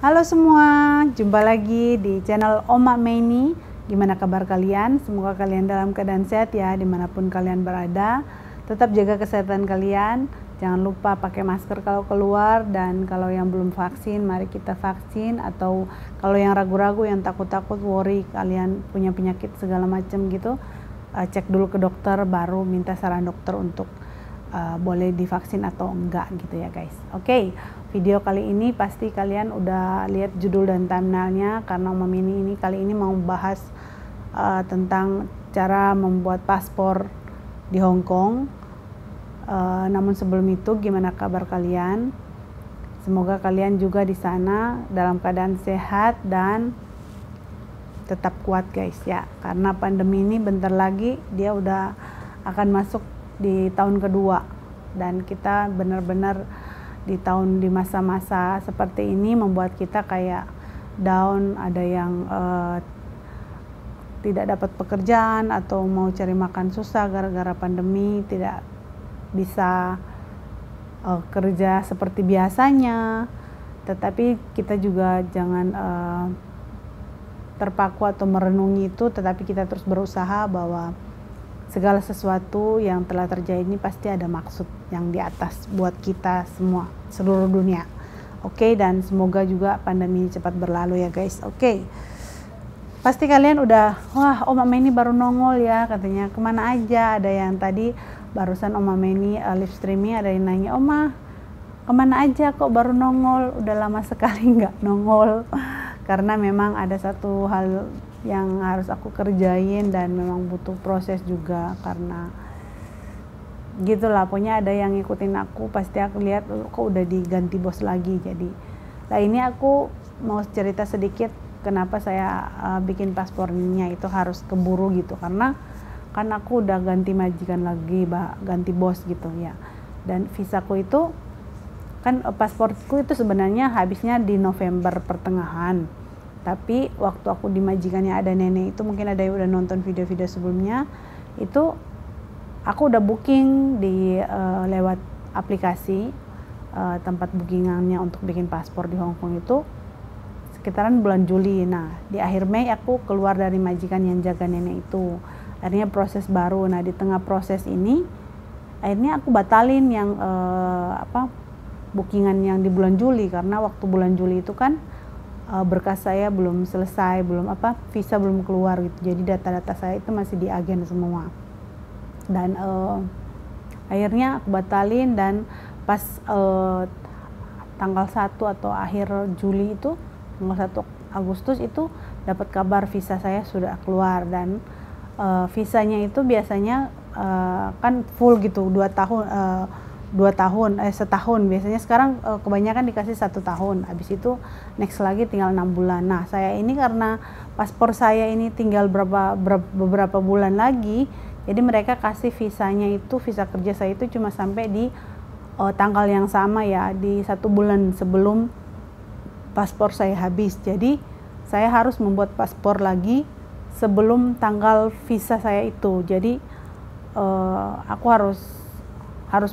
Halo semua, jumpa lagi di channel Oma Meini. Gimana kabar kalian? Semoga kalian dalam keadaan sehat ya, dimanapun kalian berada. Tetap jaga kesehatan kalian. Jangan lupa pakai masker kalau keluar, dan kalau yang belum vaksin, mari kita vaksin. Atau kalau yang ragu-ragu, yang takut-takut, worry kalian punya penyakit segala macam gitu, cek dulu ke dokter, baru minta saran dokter untuk boleh divaksin atau enggak gitu ya guys. Oke. Video kali ini pasti kalian udah lihat judul dan thumbnailnya, karena Oma Meini ini kali ini mau bahas tentang cara membuat paspor di Hong Kong. Namun sebelum itu, gimana kabar kalian? Semoga kalian juga di sana dalam keadaan sehat dan tetap kuat guys ya, karena pandemi ini bentar lagi dia udah akan masuk di tahun kedua, dan kita benar-benar di masa-masa seperti ini membuat kita kayak down, ada yang tidak dapat pekerjaan atau mau cari makan susah gara-gara pandemi, tidak bisa kerja seperti biasanya. Tetapi kita juga jangan terpaku atau merenungi itu, tetapi kita terus berusaha bahwa segala sesuatu yang telah terjadi ini pasti ada maksud yang di atas buat kita semua, seluruh dunia. Oke, dan semoga juga pandemi ini cepat berlalu ya guys. Oke. Pasti kalian udah, wah Oma Meini baru nongol ya katanya, kemana aja? Ada yang tadi barusan Oma Meini live streaming, ada yang nanya, Oma kemana aja kok baru nongol? Udah lama sekali nggak nongol. Karena memang ada satu hal yang harus aku kerjain dan memang butuh proses juga, karena gitulah, pokoknya ada yang ngikutin aku, pasti aku lihat kok udah diganti bos lagi. Jadi nah ini aku mau cerita sedikit kenapa saya bikin paspornya itu harus keburu gitu, karena kan aku udah ganti majikan lagi, ganti bos gitu ya. Dan visaku itu kan, pasporku itu sebenarnya habisnya di November pertengahan. Tapi waktu aku di majikannya ada nenek itu, mungkin ada yang udah nonton video-video sebelumnya, itu aku udah booking di lewat aplikasi tempat bookingannya untuk bikin paspor di Hong Kong itu sekitaran bulan Juli. Nah di akhir Mei aku keluar dari majikan yang jaga nenek itu, akhirnya proses baru. Nah di tengah proses ini akhirnya aku batalin yang bookingan yang di bulan Juli, karena waktu bulan Juli itu kan berkas saya belum selesai, visa belum keluar gitu. Jadi data-data saya itu masih di agen semua. Dan akhirnya aku batalin, dan pas tanggal 1 atau akhir Juli itu, tanggal 1 Agustus itu dapat kabar visa saya sudah keluar. Dan visanya itu biasanya kan full gitu, 2 tahun, setahun biasanya. Sekarang kebanyakan dikasih 1 tahun, habis itu next lagi tinggal 6 bulan. Nah saya ini karena paspor saya ini tinggal beberapa bulan lagi, jadi mereka kasih visanya itu, visa kerja saya itu cuma sampai di tanggal yang sama ya, di 1 bulan sebelum paspor saya habis. Jadi saya harus membuat paspor lagi sebelum tanggal visa saya itu. Jadi aku harus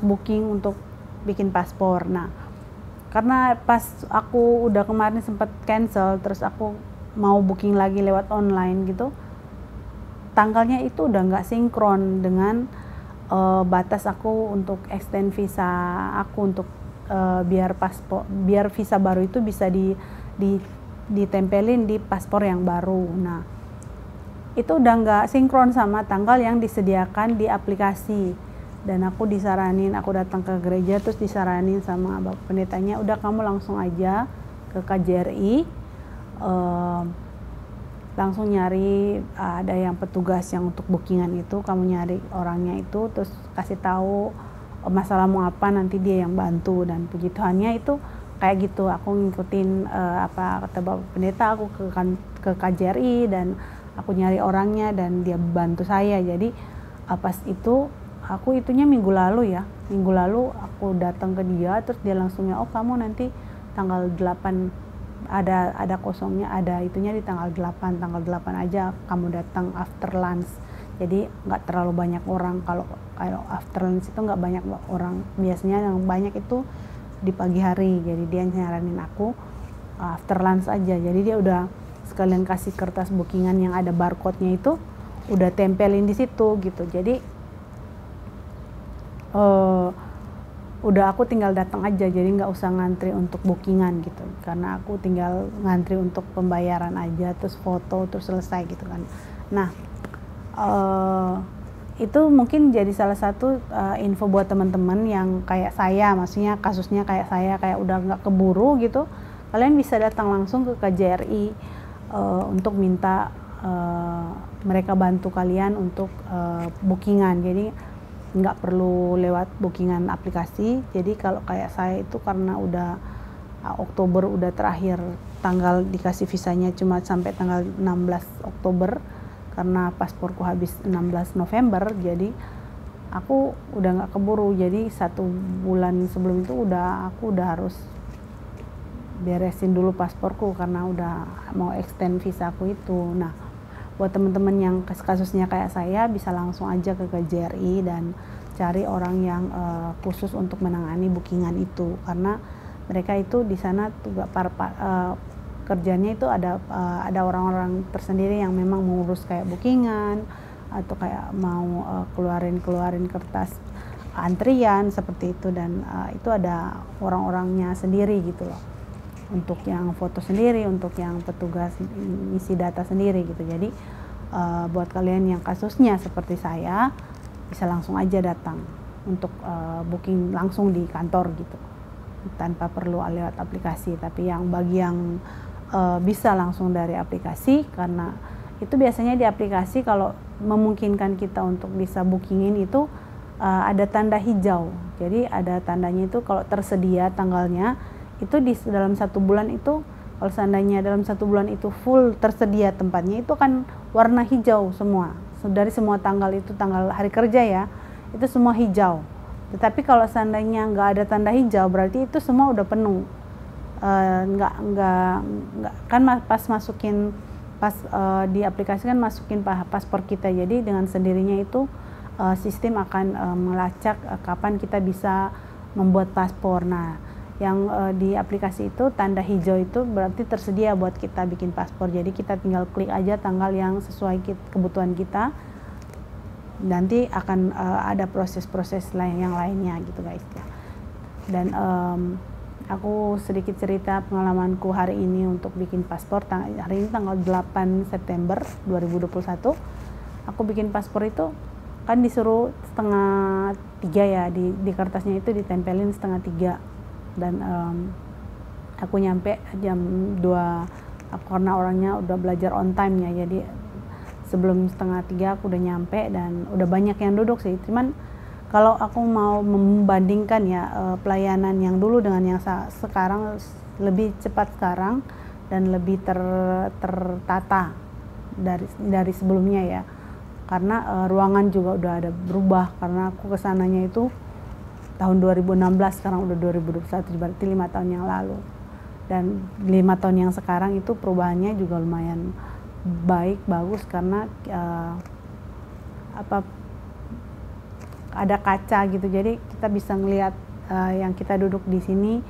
booking untuk bikin paspor. Nah karena pas aku udah kemarin sempat cancel, terus aku mau booking lagi lewat online gitu, tanggalnya itu udah nggak sinkron dengan batas aku untuk extend visa aku, untuk biar visa baru itu bisa ditempelin di paspor yang baru. Nah itu udah nggak sinkron sama tanggal yang disediakan di aplikasi. Dan aku disaranin, aku datang ke gereja terus disaranin sama Bapak Pendetanya, udah kamu langsung aja ke KJRI, langsung nyari, ada yang petugas yang untuk bookingan itu, kamu nyari orangnya itu, terus kasih tahu masalahmu apa, nanti dia yang bantu. Dan puji Tuhannya itu kayak gitu, aku ngikutin apa kata Bapak Pendeta, aku ke KJRI dan aku nyari orangnya dan dia bantu saya. Jadi pas itu aku itunya minggu lalu aku datang ke dia, terus dia langsungnya, oh kamu nanti tanggal 8 ada kosongnya, ada itunya di tanggal 8 aja kamu datang after lunch. Jadi nggak terlalu banyak orang, kalau after lunch itu nggak banyak orang, biasanya yang banyak itu di pagi hari. Jadi dia nyaranin aku after lunch aja. Jadi dia udah sekalian kasih kertas bookingan yang ada barcode-nya itu udah tempelin di situ gitu. Jadi udah aku tinggal datang aja, jadi nggak usah ngantri untuk bookingan gitu, karena aku tinggal ngantri untuk pembayaran aja, terus foto, terus selesai gitu kan. Nah itu mungkin jadi salah satu info buat teman-teman yang kayak saya, maksudnya kasusnya kayak saya, kayak udah nggak keburu gitu. Kalian bisa datang langsung ke KJRI untuk minta mereka bantu kalian untuk bookingan. Jadi nggak perlu lewat bookingan aplikasi. Jadi kalau kayak saya itu karena udah Oktober udah terakhir, tanggal dikasih visanya cuma sampai tanggal 16 Oktober karena pasporku habis 16 November, jadi aku udah nggak keburu. Jadi 1 bulan sebelum itu aku udah harus beresin dulu pasporku karena udah mau extend visaku itu. Nah, buat teman-teman yang kasusnya kayak saya, bisa langsung aja ke KJRI dan cari orang yang khusus untuk menangani bookingan itu, karena mereka itu di sana juga kerjanya itu ada orang-orang tersendiri yang memang mengurus kayak bookingan atau kayak mau keluarin kertas antrian seperti itu, dan itu ada orang-orangnya sendiri gitu loh, untuk yang foto sendiri, untuk yang petugas isi data sendiri gitu. Jadi buat kalian yang kasusnya seperti saya, bisa langsung aja datang untuk booking langsung di kantor gitu, tanpa perlu lewat aplikasi. Tapi yang bagi yang bisa langsung dari aplikasi, karena itu biasanya di aplikasi kalau memungkinkan kita untuk bisa bookingin itu ada tanda hijau. Jadi ada tandanya itu kalau tersedia tanggalnya itu di dalam 1 bulan itu, kalau seandainya dalam 1 bulan itu full tersedia tempatnya, itu kan warna hijau semua. Dari semua tanggal itu, tanggal hari kerja ya, itu semua hijau. Tetapi kalau seandainya nggak ada tanda hijau, berarti itu semua udah penuh. Nggak kan pas masukin di aplikasi kan masukin paspor kita, jadi dengan sendirinya itu sistem akan melacak kapan kita bisa membuat paspor. Nah, yang di aplikasi itu tanda hijau itu berarti tersedia buat kita bikin paspor. Jadi kita tinggal klik aja tanggal yang sesuai kebutuhan kita, nanti akan ada proses-proses yang lainnya gitu guys. Dan aku sedikit cerita pengalamanku hari ini untuk bikin paspor. Hari ini tanggal 8 September 2021. Aku bikin paspor itu kan disuruh 2:30 ya, di kertasnya itu ditempelin 2:30. Dan aku nyampe jam 2, karena orangnya udah belajar on time ya, jadi sebelum 2:30 aku udah nyampe, dan udah banyak yang duduk sih. Cuman kalau aku mau membandingkan ya pelayanan yang dulu dengan yang sekarang, lebih cepat sekarang dan lebih tertata dari sebelumnya ya, karena ruangan juga udah ada berubah, karena aku kesananya itu tahun 2016, sekarang udah 2021, berarti 5 tahun yang lalu. Dan 5 tahun yang sekarang itu perubahannya juga lumayan bagus, karena ada kaca gitu, jadi kita bisa ngelihat yang kita duduk di sini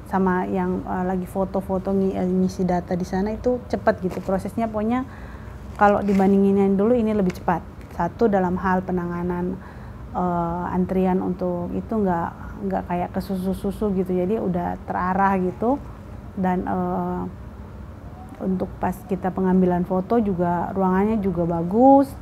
sama yang lagi foto-foto ngisi data di sana itu cepat gitu prosesnya. Pokoknya kalau dibandingin yang dulu ini lebih cepat. Satu, dalam hal penanganan antrian untuk itu nggak kayak kesusu-susu gitu, jadi udah terarah gitu. Dan untuk pas kita pengambilan foto juga ruangannya juga bagus,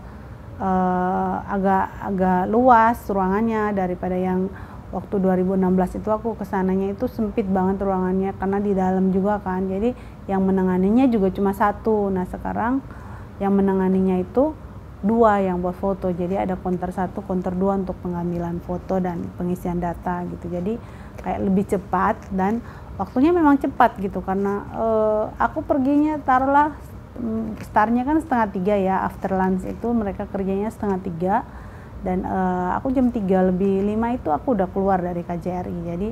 agak luas ruangannya daripada yang waktu 2016 itu aku kesananya itu sempit banget ruangannya, karena di dalam juga kan, jadi yang menanganinya juga cuma 1. Nah, sekarang yang menanganinya itu 2 yang buat foto, jadi ada counter 1, counter 2 untuk pengambilan foto dan pengisian data gitu. Jadi kayak lebih cepat dan waktunya memang cepat gitu, karena aku perginya taruhlah startnya kan 2:30 ya, after lunch itu mereka kerjanya 2:30, dan aku jam 3:05 itu aku udah keluar dari KJRI. Jadi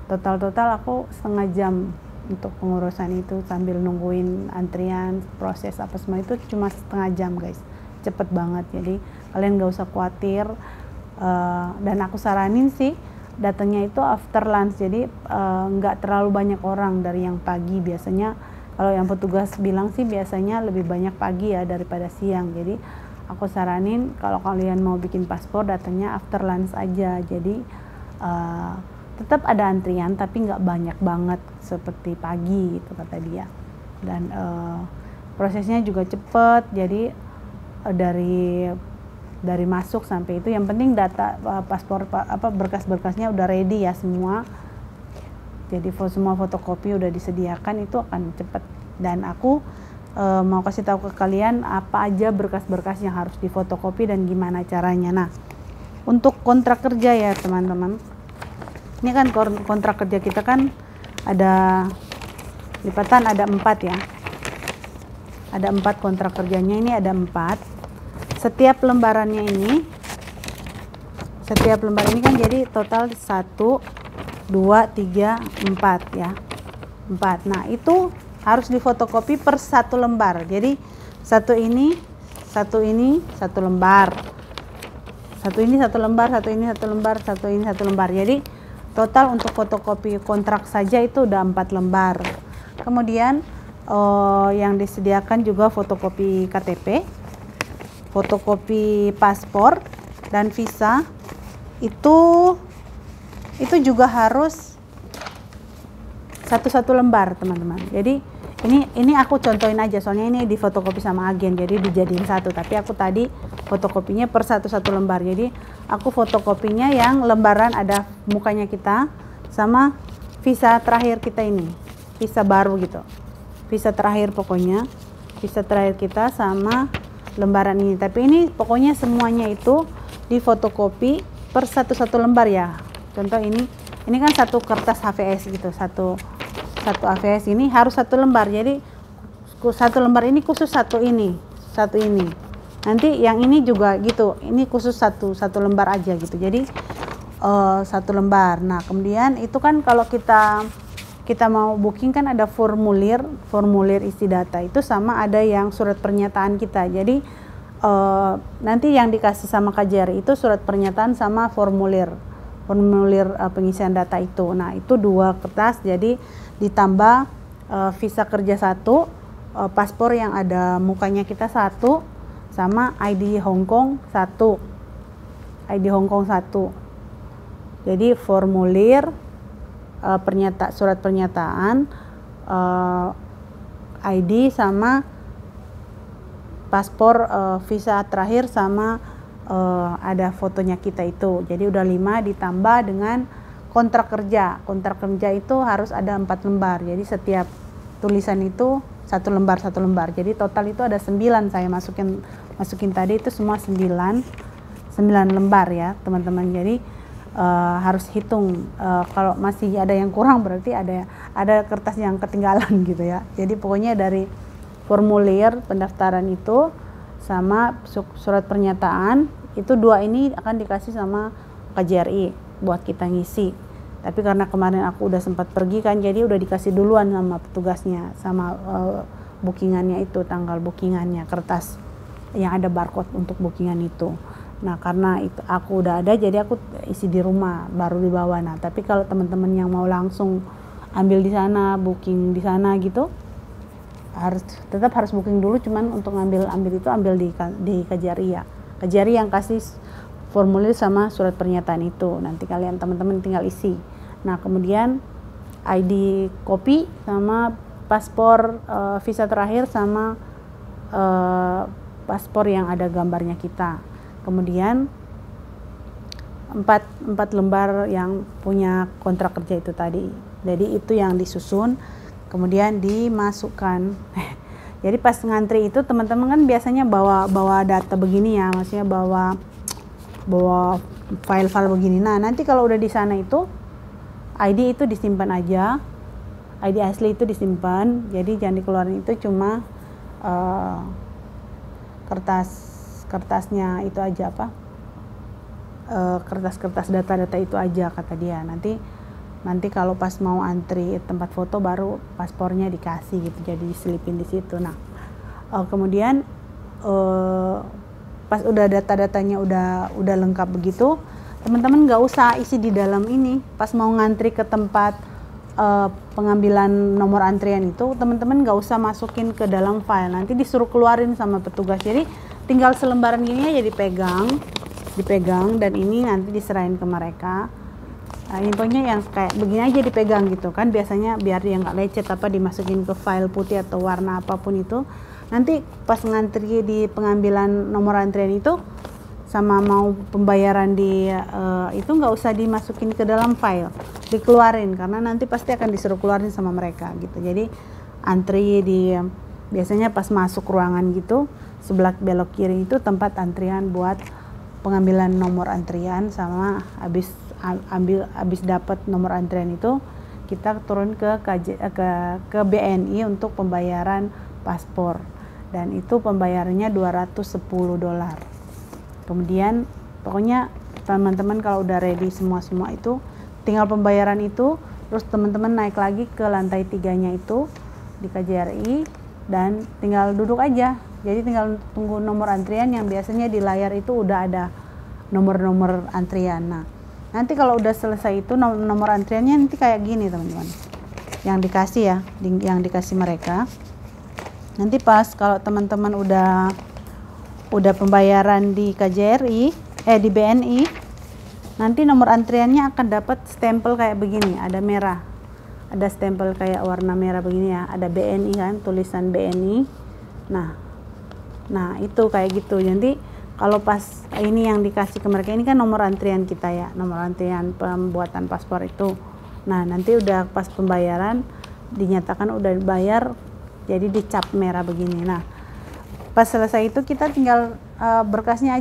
total aku 1/2 jam untuk pengurusan itu, sambil nungguin antrian, proses apa semua itu cuma 1/2 jam guys, cepet banget. Jadi kalian gak usah khawatir, dan aku saranin sih datangnya itu after lunch, jadi nggak terlalu banyak orang dari yang pagi. Biasanya kalau yang petugas bilang sih biasanya lebih banyak pagi ya daripada siang. Jadi aku saranin kalau kalian mau bikin paspor datangnya after lunch aja. Jadi tetap ada antrian tapi nggak banyak banget seperti pagi gitu kata dia. Dan prosesnya juga cepet, jadi dari masuk sampai itu yang penting data paspor berkas-berkasnya udah ready ya semua. Jadi semua fotokopi udah disediakan, itu akan cepet. Dan aku mau kasih tahu ke kalian apa aja berkas-berkas yang harus difotokopi dan gimana caranya. Nah, untuk kontrak kerja ya teman-teman, ini kan kontrak kerja kita kan ada lipatan, ada 4 ya, ada 4 kontrak kerjanya, ini ada 4. Setiap lembarannya ini, setiap lembar ini kan jadi total 1, 2, 3, 4 ya, 4. Nah itu harus difotokopi per 1 lembar. Jadi satu ini 1 lembar, satu ini 1 lembar, satu ini 1 lembar, satu ini 1 lembar. Jadi total untuk fotokopi kontrak saja itu udah 4 lembar. Kemudian yang disediakan juga fotokopi KTP, fotokopi paspor dan visa. Itu juga harus satu lembar teman-teman. Jadi ini aku contohin aja, soalnya ini di fotokopi sama agen jadi dijadiin satu, tapi aku tadi fotokopinya per satu lembar. Jadi aku fotokopinya yang lembaran ada mukanya kita sama visa terakhir kita, ini visa baru gitu, visa terakhir, pokoknya visa terakhir kita sama lembaran ini. Tapi ini pokoknya semuanya itu difotokopi per satu lembar ya. Contoh ini kan satu kertas HVS gitu, satu HVS ini harus 1 lembar. Jadi 1 lembar ini khusus satu ini. Nanti yang ini juga gitu, ini khusus satu lembar aja gitu. Jadi 1 lembar. Nah kemudian itu kan kalau kita mau booking kan ada formulir isi data itu, sama ada yang surat pernyataan kita. Jadi nanti yang dikasih sama KJRI itu surat pernyataan sama formulir pengisian data itu. Nah itu 2 kertas, jadi ditambah visa kerja 1, paspor yang ada mukanya kita 1, sama ID Hongkong 1, jadi formulir surat pernyataan, ID sama paspor, visa terakhir sama ada fotonya kita itu. Jadi udah 5 ditambah dengan kontrak kerja. Kontrak kerja itu harus ada 4 lembar. Jadi setiap tulisan itu 1 lembar. Jadi total itu ada 9 saya masukin tadi, itu semua 9 lembar ya teman-teman. Jadi harus hitung, kalau masih ada yang kurang berarti ada kertas yang ketinggalan gitu ya. Jadi pokoknya dari formulir pendaftaran itu sama surat pernyataan itu 2 ini akan dikasih sama KJRI buat kita ngisi. Tapi karena kemarin aku udah sempat pergi kan, jadi udah dikasih duluan sama petugasnya, sama bookingannya itu, tanggal bookingannya, kertas yang ada barcode untuk bookingan itu. Nah karena itu aku udah ada, jadi aku isi di rumah baru dibawa. Nah tapi kalau teman-teman yang mau langsung ambil di sana, booking di sana gitu, tetap harus booking dulu. Cuman untuk ambil itu ambil di KJRI ya. KJRI yang kasih formulir sama surat pernyataan itu. Nanti kalian teman-teman tinggal isi. Nah kemudian ID copy sama paspor, visa terakhir sama paspor yang ada gambarnya kita. Kemudian 4 lembar yang punya kontrak kerja itu tadi. Jadi itu yang disusun, kemudian dimasukkan. Jadi pas ngantri itu teman-teman kan biasanya bawa data begini ya, maksudnya bawa file-file begini. Nah nanti kalau udah di sana itu ID itu disimpan aja, ID asli itu disimpan. Jadi jangan dikeluarin, itu cuma kertasnya itu aja, kertas data-data itu aja kata dia. Nanti kalau pas mau antri tempat foto baru paspornya dikasih gitu, jadi diselipin di situ. Nah pas udah data-datanya udah lengkap begitu, teman-teman nggak usah isi di dalam ini. Pas mau ngantri ke tempat pengambilan nomor antrian itu, teman-teman nggak usah masukin ke dalam file, nanti disuruh keluarin sama petugas. Jadi tinggal selembaran gini aja dipegang dan ini nanti diserahin ke mereka. Nah, infonya yang kayak begini aja dipegang gitu kan, biasanya biar dia nggak lecet apa dimasukin ke file putih atau warna apapun itu. Nanti pas ngantri di pengambilan nomor antrian itu sama mau pembayaran di itu nggak usah dimasukin ke dalam file, dikeluarin karena nanti pasti akan disuruh keluarin sama mereka gitu. Jadi antri di biasanya pas masuk ruangan gitu, sebelah belok kiri itu tempat antrian buat pengambilan nomor antrian, sama habis dapat nomor antrian itu kita turun ke BNI untuk pembayaran paspor, dan itu pembayarannya $210. Kemudian pokoknya teman-teman kalau udah ready semua itu tinggal pembayaran itu, terus teman-teman naik lagi ke lantai 3-nya itu di KJRI dan tinggal duduk aja. Jadi tinggal tunggu nomor antrian yang biasanya di layar itu udah ada nomor-nomor antrian. Nah, nanti kalau udah selesai itu nomor antriannya nanti kayak gini teman-teman, yang dikasih ya, yang dikasih mereka. Nanti pas kalau teman-teman udah pembayaran di KJRI di BNI, nanti nomor antriannya akan dapat stempel kayak begini, ada merah, ada stempel kayak warna merah begini ya, ada BNI kan, tulisan BNI. Nah itu kayak gitu. Nanti kalau pas ini yang dikasih ke mereka, ini kan nomor antrian kita ya, nomor antrian pembuatan paspor itu. Nah nanti udah pas pembayaran dinyatakan udah bayar, jadi dicap merah begini. Nah pas selesai itu kita tinggal berkasnya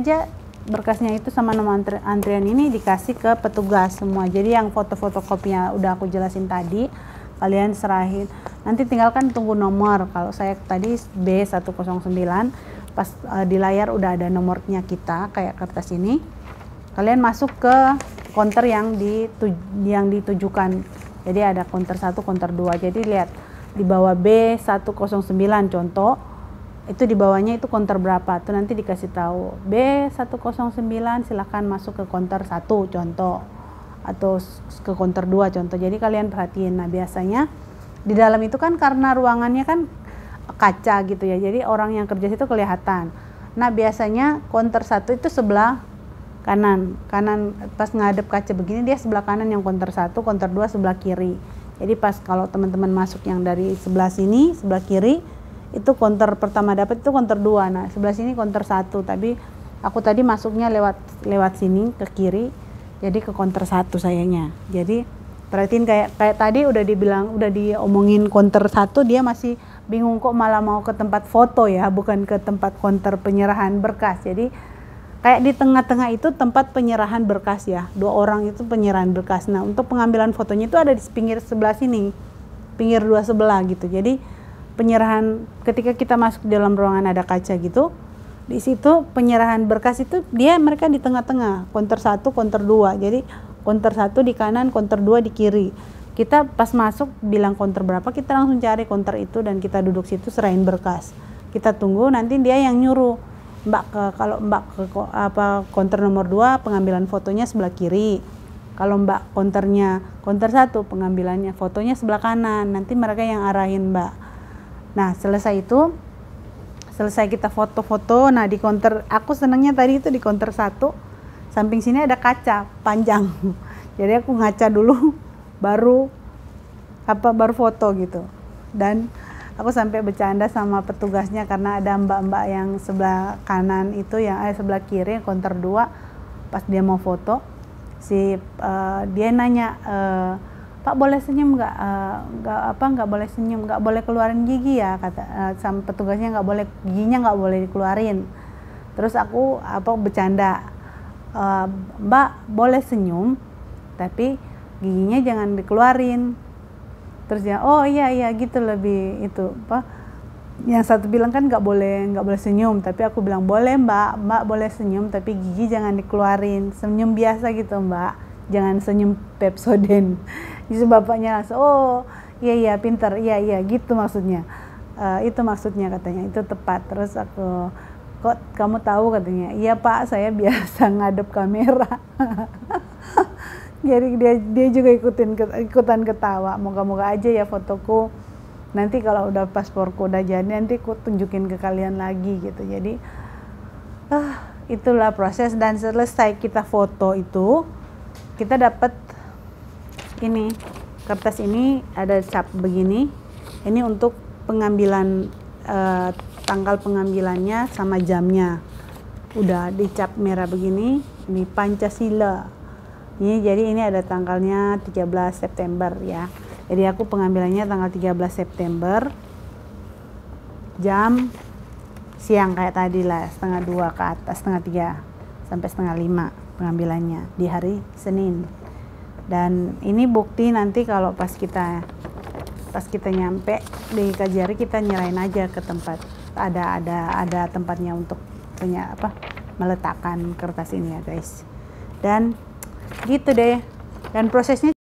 itu sama nomor antrian ini dikasih ke petugas semua. Jadi yang foto-foto kopinya udah aku jelasin tadi, kalian serahin. Nanti tinggalkan tunggu nomor. Kalau saya tadi B109, pas di layar udah ada nomornya kita kayak kertas ini. Kalian masuk ke counter yang ditujukan. Jadi ada counter 1, counter 2. Jadi lihat di bawah B109 contoh, itu di bawahnya itu counter berapa tuh nanti dikasih tahu. B109 silahkan masuk ke counter 1 contoh, atau ke counter 2 contoh. Jadi kalian perhatiin. Nah biasanya di dalam itu kan karena ruangannya kan kaca gitu ya, jadi orang yang kerja situ kelihatan. Nah biasanya counter 1 itu sebelah kanan pas ngadep kaca begini, dia sebelah kanan yang counter 1, counter 2 sebelah kiri. Jadi pas kalau teman-teman masuk yang dari sebelah sini, sebelah kiri, itu counter pertama dapat itu counter 2. Nah sebelah sini counter 1, tapi aku tadi masuknya lewat sini ke kiri, jadi ke counter 1 sayangnya. Jadi perhatiin kayak tadi udah diomongin counter 1, dia masih bingung kok malah mau ke tempat foto ya, bukan ke tempat counter penyerahan berkas. Jadi kayak di tengah-tengah itu tempat penyerahan berkas ya, 2 orang itu penyerahan berkas. Nah untuk pengambilan fotonya itu ada di pinggir sebelah sini, pinggir 2 sebelah gitu. Jadi penyerahan ketika kita masuk di dalam ruangan ada kaca gitu, di situ penyerahan berkas itu mereka di tengah-tengah, counter 1, counter 2. Jadi counter 1 di kanan, counter 2 di kiri. Kita pas masuk bilang counter berapa, kita langsung cari counter itu dan kita duduk situ serahin berkas. Kita tunggu, nanti dia yang nyuruh, kalau Mbak ke counter nomor 2 pengambilan fotonya sebelah kiri. Kalau Mbak counter 1 pengambilannya fotonya sebelah kanan, nanti mereka yang arahin Mbak. Nah selesai kita foto-foto. Nah di counter, aku senangnya tadi itu di counter 1 samping sini ada kaca panjang, jadi aku ngaca dulu baru foto gitu. Dan aku sampai bercanda sama petugasnya karena ada mbak-mbak yang sebelah kanan itu, yang sebelah kiri counter 2, pas dia mau foto dia nanya, Pak boleh senyum nggak boleh senyum, nggak boleh keluarin gigi ya, kata sama petugasnya, giginya nggak boleh dikeluarin. Terus aku bercanda, Mbak boleh senyum tapi giginya jangan dikeluarin. Terus dia oh iya gitu, lebih itu yang satu bilang kan nggak boleh senyum, tapi aku bilang boleh mbak boleh senyum tapi gigi jangan dikeluarin, senyum biasa gitu Mbak, jangan senyum Pepsodent. Jadi bapaknya langsung oh iya pintar, iya gitu maksudnya, itu maksudnya katanya, itu tepat. Terus aku kok kamu tahu, katanya. Iya Pak, saya biasa ngadep kamera. Jadi dia juga ikutan ketawa. Moga-moga aja ya fotoku nanti kalau udah pasporku udah jadi, nanti aku tunjukin ke kalian lagi gitu. Jadi itulah proses. Dan selesai kita foto itu, kita dapat ini kertas, ini ada cap begini. Ini untuk pengambilan tanggal pengambilannya sama jamnya. Udah dicap merah begini. Ini Pancasila. Jadi ini ada tanggalnya 13 September ya. Jadi aku pengambilannya tanggal 13 September jam siang kayak tadi lah, 1:30 ke atas, 1:30 sampai 1:30 pengambilannya di hari Senin. Dan ini bukti nanti kalau pas kita nyampe di KJRI, kita nyerahin aja ke tempat, ada tempatnya untuk meletakkan kertas ini ya guys. Dan gitu deh, dan prosesnya